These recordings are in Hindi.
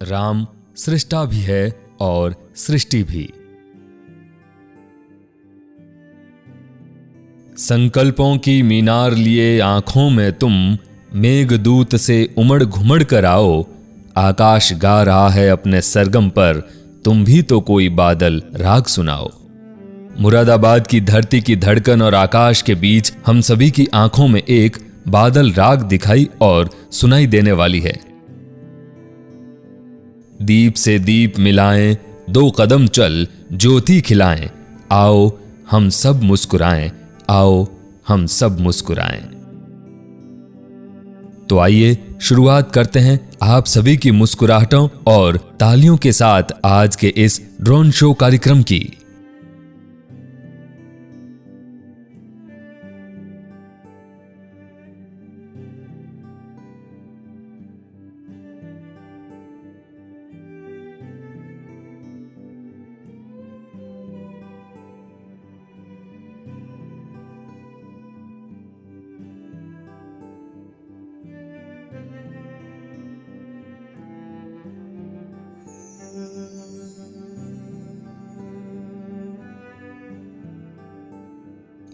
राम सृष्टा भी है और सृष्टि भी। संकल्पों की मीनार लिए आंखों में तुम मेघदूत से उमड़ घुमड़ कर आओ। आकाश गा रहा है अपने सरगम पर, तुम भी तो कोई बादल राग सुनाओ। मुरादाबाद की धरती की धड़कन और आकाश के बीच हम सभी की आंखों में एक बादल राग दिखाई और सुनाई देने वाली है। दीप से दीप मिलाएं, 2 कदम चल ज्योति खिलाएं। आओ हम सब मुस्कुराएं, आओ हम सब मुस्कुराएं। तो आइए शुरुआत करते हैं आप सभी की मुस्कुराहटों और तालियों के साथ आज के इस ड्रोन शो कार्यक्रम की।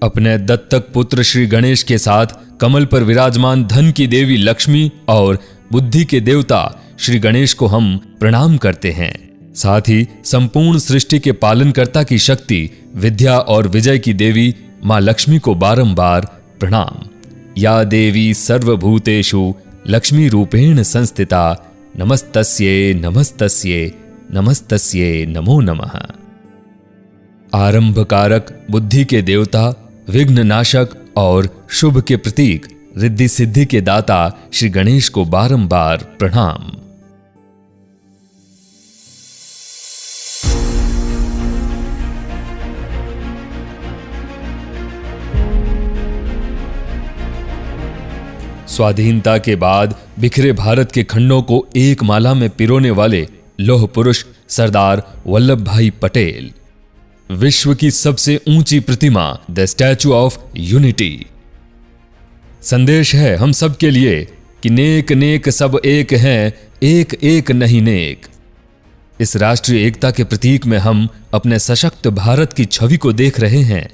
अपने दत्तक पुत्र श्री गणेश के साथ कमल पर विराजमान धन की देवी लक्ष्मी और बुद्धि के देवता श्री गणेश को हम प्रणाम करते हैं। साथ ही संपूर्ण सृष्टि के पालनकर्ता की शक्ति, विद्या और विजय की देवी मां लक्ष्मी को बारंबार प्रणाम। या देवी सर्वभूतेषु लक्ष्मी रूपेण संस्थिता, नमस्तस्ये नमस्तस्ये नमस्तस्ये नमो नमः। आरंभकारक, बुद्धि के देवता, विघ्न नाशक और शुभ के प्रतीक, रिद्धि सिद्धि के दाता श्री गणेश को बारंबार प्रणाम। स्वाधीनता के बाद बिखरे भारत के खंडों को एक माला में पिरोने वाले लौह पुरुष सरदार वल्लभ भाई पटेल। विश्व की सबसे ऊंची प्रतिमा, द स्टैचू ऑफ यूनिटी। संदेश है हम सब के लिए कि नेक नेक सब एक हैं, एक एक नहीं नेक। इस राष्ट्रीय एकता के प्रतीक में हम अपने सशक्त भारत की छवि को देख रहे हैं।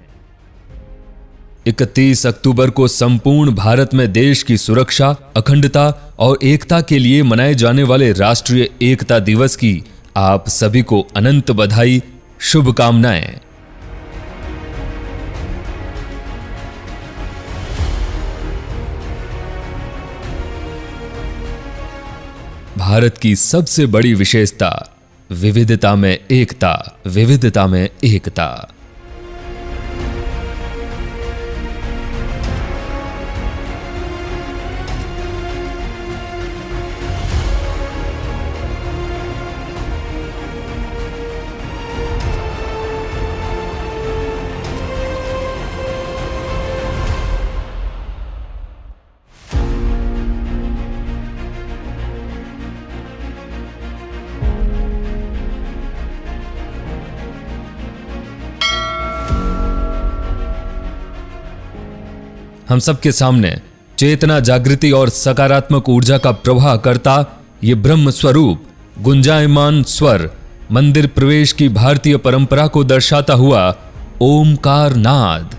31 अक्टूबर को संपूर्ण भारत में देश की सुरक्षा, अखंडता और एकता के लिए मनाए जाने वाले राष्ट्रीय एकता दिवस की आप सभी को अनंत बधाई, शुभकामनाएं। भारत की सबसे बड़ी विशेषता, विविधता में एकता, विविधता में एकता। हम सबके सामने चेतना जागृति और सकारात्मक ऊर्जा का प्रवाह करता ये ब्रह्म स्वरूप गुंजायमान स्वर मंदिर प्रवेश की भारतीय परंपरा को दर्शाता हुआ ओमकार नाद।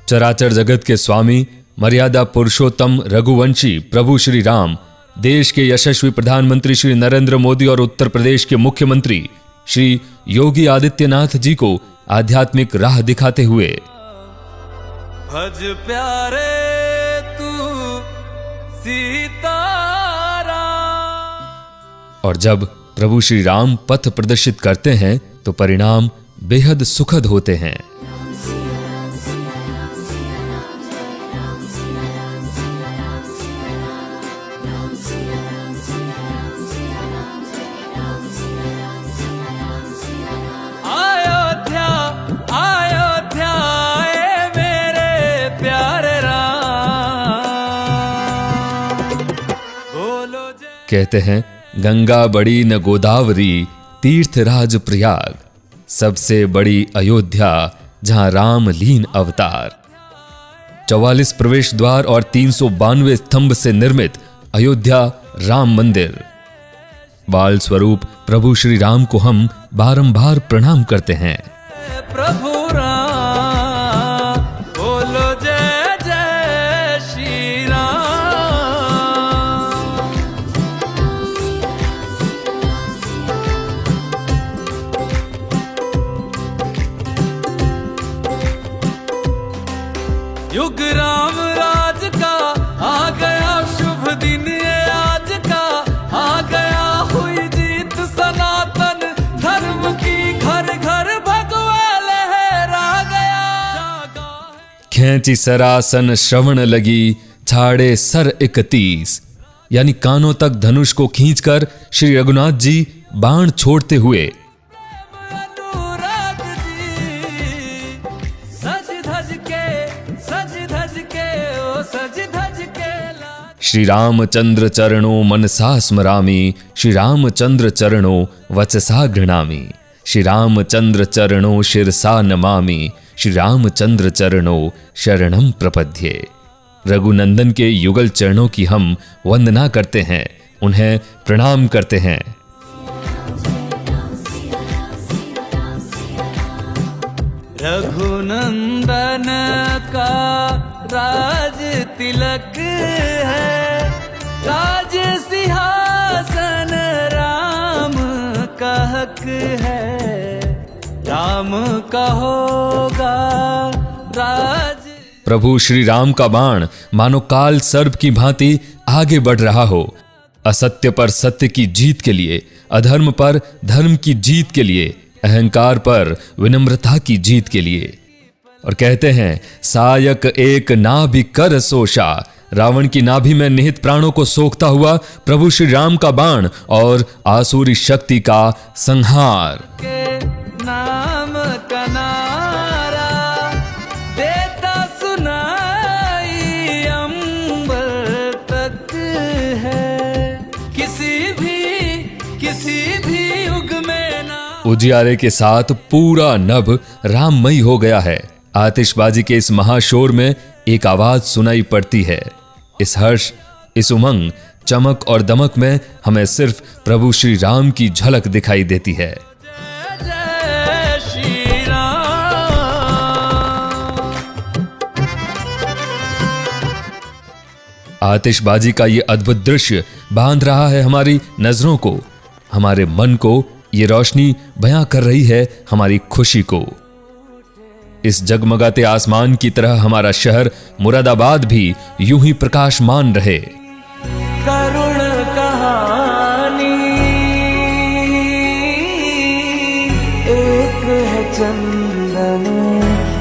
चराचर जगत के स्वामी, मर्यादा पुरुषोत्तम रघुवंशी प्रभु श्री राम, देश के यशस्वी प्रधानमंत्री श्री नरेंद्र मोदी और उत्तर प्रदेश के मुख्यमंत्री श्री योगी आदित्यनाथ जी को आध्यात्मिक राह दिखाते हुए भज प्यारे तू सीताराम। और जब प्रभु श्री राम पथ प्रदर्शित करते हैं तो परिणाम बेहद सुखद होते हैं। अयोध्या अयोध्या ए मेरे कहते हैं, गंगा बड़ी न गोदावरी, तीर्थराज प्रयाग, सबसे बड़ी अयोध्या, जहां राम लीन अवतार। 44 प्रवेश द्वार और 392 स्तंभ से निर्मित अयोध्या राम मंदिर। बाल स्वरूप प्रभु श्री राम को हम बारंबार प्रणाम करते हैं। प्रभु राम बोलो जय जय श्री राम। युग राम राज का आ गया शुभ दिन ये आज का, आ गया हुई जीत सनातन धर्म की, घर घर भगवा लहरा गया। खैंची सरासन श्रवण लगी, छाड़े सर 31, यानी कानों तक धनुष को खींचकर श्री रघुनाथ जी बाण छोड़ते हुए अनुराग जी सज धज के ओ सज धज के श्री रामचंद्र चरणों मनसा स्मरामि, श्री रामचंद्र चरणों वचसा गृणामि, श्री रामचंद्र चरणों शिरसा नमामि, श्री रामचंद्र चरणों शरणम प्रपद्ये। रघुनंदन के युगल चरणों की हम वंदना करते हैं, उन्हें प्रणाम करते हैं। रघुनंदन का राज तिलक है, राज सिंहासन राम का हक है, राम का होगा राज। प्रभु श्री राम का बाण मानो काल सर्प की भांति आगे बढ़ रहा हो, असत्य पर सत्य की जीत के लिए, अधर्म पर धर्म की जीत के लिए, अहंकार पर विनम्रता की जीत के लिए। और कहते हैं, सायक एक नाभि कर सोशा, रावण की नाभि में निहित प्राणों को सोखता हुआ प्रभु श्री राम का बाण और आसुरी शक्ति का संहार। के नाम का नारा देता सुनाई अंबर तक है, किसी भी युग में ना। उजियारे के साथ पूरा नभ राममय हो गया है। आतिशबाजी के इस महाशोर में एक आवाज सुनाई पड़ती है। इस हर्ष, इस उमंग, चमक और दमक में हमें सिर्फ प्रभु श्री राम की झलक दिखाई देती है। जय जय श्री राम। आतिशबाजी का ये अद्भुत दृश्य बांध रहा है हमारी नजरों को, हमारे मन को ये रोशनी बयां कर रही है हमारी खुशी को। इस जगमगाते आसमान की तरह हमारा शहर मुरादाबाद भी यूं ही प्रकाशमान रहे। करुण कहानी एक है चंदन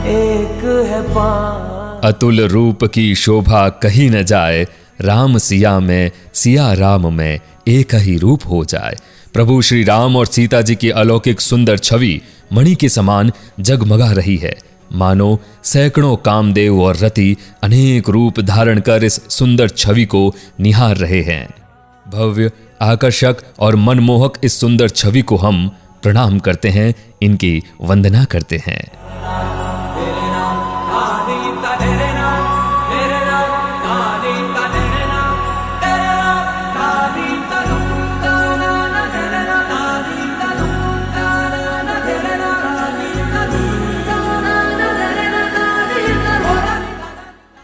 एक है पान, अतुल रूप की शोभा कही न जाए, राम सिया में सिया राम में एक ही रूप हो जाए। प्रभु श्री राम और सीता जी की अलौकिक सुंदर छवि मणि के समान जगमगा रही है, मानो सैकड़ों कामदेव और रति अनेक रूप धारण कर इस सुंदर छवि को निहार रहे हैं। भव्य, आकर्षक और मनमोहक इस सुंदर छवि को हम प्रणाम करते हैं, इनकी वंदना करते हैं।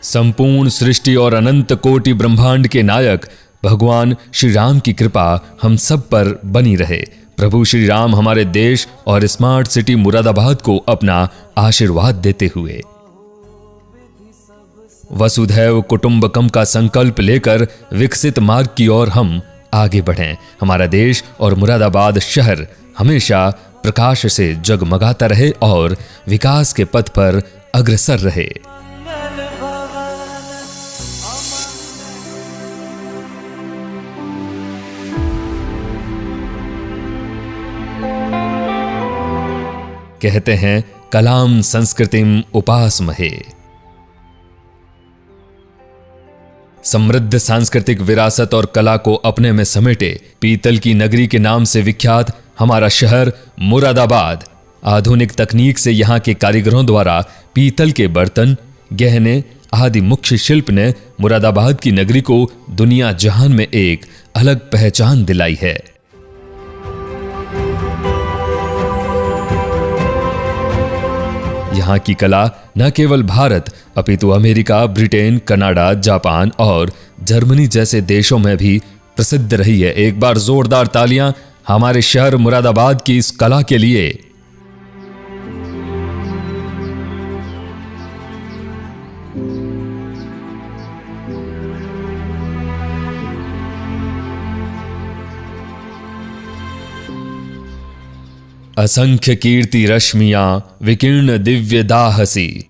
संपूर्ण सृष्टि और अनंत कोटि ब्रह्मांड के नायक भगवान श्री राम की कृपा हम सब पर बनी रहे। प्रभु श्री राम हमारे देश और स्मार्ट सिटी मुरादाबाद को अपना आशीर्वाद देते हुए वसुधैव कुटुंबकम का संकल्प लेकर विकसित मार्ग की ओर हम आगे बढ़ें। हमारा देश और मुरादाबाद शहर हमेशा प्रकाश से जगमगाता रहे और विकास के पथ पर अग्रसर रहे। कहते हैं, कलाम संस्कृतिम उपासमहे। समृद्ध सांस्कृतिक विरासत और कला को अपने में समेटे पीतल की नगरी के नाम से विख्यात हमारा शहर मुरादाबाद आधुनिक तकनीक से यहाँ के कारीगरों द्वारा पीतल के बर्तन, गहने आदि मुख्य शिल्प ने मुरादाबाद की नगरी को दुनिया जहान में एक अलग पहचान दिलाई है। यहाँ की कला न केवल भारत अपितु अमेरिका, ब्रिटेन, कनाडा, जापान और जर्मनी जैसे देशों में भी प्रसिद्ध रही है। एक बार जोरदार तालियां हमारे शहर मुरादाबाद की इस कला के लिए। असंख्य कीर्ति रश्मियां विकीर्ण दिव्य दाहसी।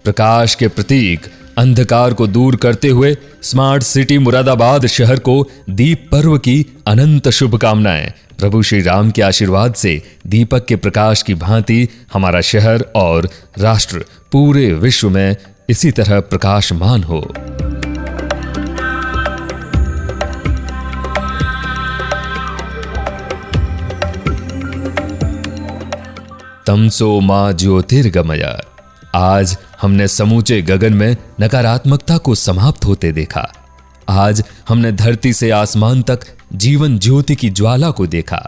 प्रकाश के प्रतीक अंधकार को दूर करते हुए स्मार्ट सिटी मुरादाबाद शहर को दीप पर्व की अनंत शुभकामनाएं। प्रभु श्री राम के आशीर्वाद से दीपक के प्रकाश की भांति हमारा शहर और राष्ट्र पूरे विश्व में इसी तरह प्रकाशमान हो। तमसो मां ज्योतिर्गमय। आज हमने समूचे गगन में नकारात्मकता को समाप्त होते देखा। आज हमने धरती से आसमान तक जीवन ज्योति की ज्वाला को देखा।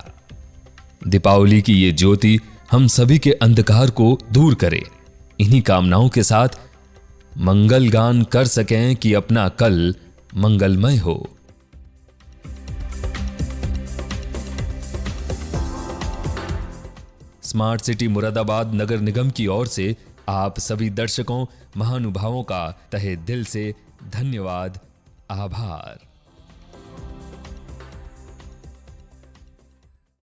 दीपावली की ये ज्योति हम सभी के अंधकार को दूर करे। इन्हीं कामनाओं के साथ मंगल गान कर सकें कि अपना कल मंगलमय हो। स्मार्ट सिटी मुरादाबाद नगर निगम की ओर से आप सभी दर्शकों महानुभावों का तहे दिल से धन्यवाद, आभार।